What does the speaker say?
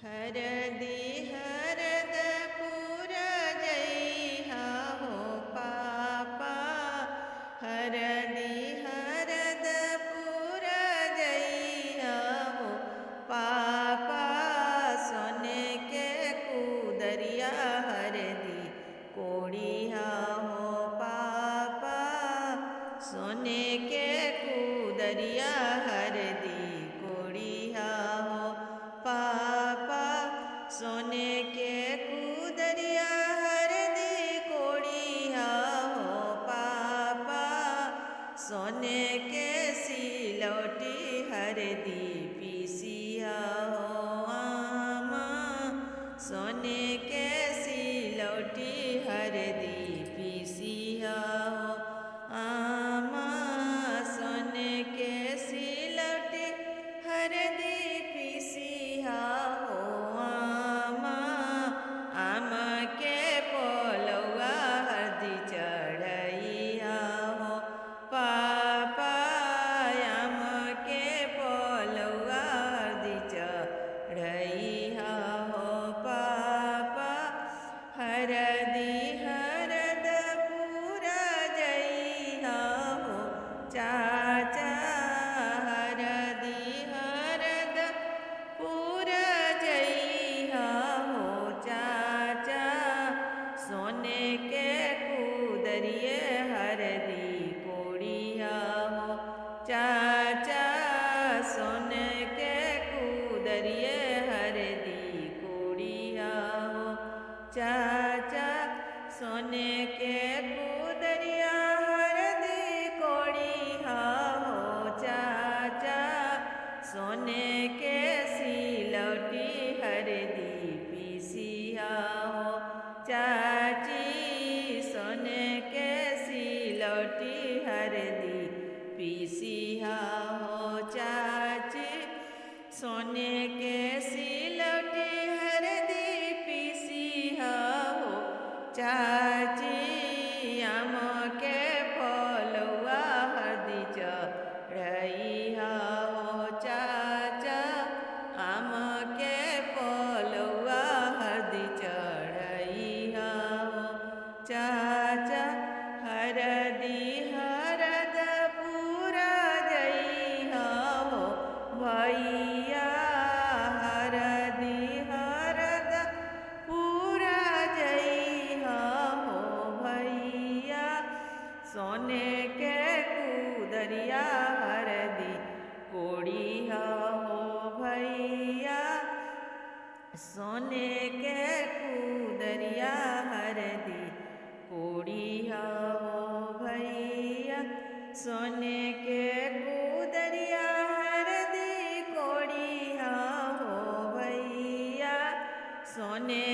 हरदि हरदपुर जइहा हो पापा। हरदि हरदपुर जइहा हो पापा। सोने के कुदरिया हरदि कोड़िया हो पापा। सोने के कुदरिया हरदि कोड़िया हो पापा। सोने के कुदरिया हरदि कोड़िया हो पापा। सोने के सिलौटी हरदि पीसिया हो आमा। सोने के सिलौटी हरदि पीसिया हो आमा। सोने के सिलौटी हरदि पीसिया हो आमा। आमा के पोलौआ हरदि चढ़इया हो पापा। आमा के पोलौआ हरदि चढ़इया हो पापा। हरदि हरदपुर जइहा हो चाचा। हरदि हरदपुर जइहा हो चाचा। सोने के कुदरिये हरदि कोड़िया हो चाचा। सोने के कुदरिये हरदि कोड़िया हो चाचा। सोने के कुदरिया हरदि कोड़िया हो चाचा। सोने के सिलौटी हरदि पीसिया हो चाची। सोने के सिलौटी हरदि पीसिया हो चाची। सोने के सिलौटी हरदि पीसिया हो चाची। आमा के पोलौआ हरदि चढ़इया हो चाचा। आमा के पोलौआ हरदि चढ़इया हो चाचा। हरदि हरदपुर जइहा हो भैया। हरदि हरदपुर जइहा हो भैया। सोने के कुदरिया हरदि कोड़िया हो भैया। सोने के कुदरिया हरदि कोड़िया हो भैया। सोने के कुदरिया हरदि कोड़िया हो भैया। सोने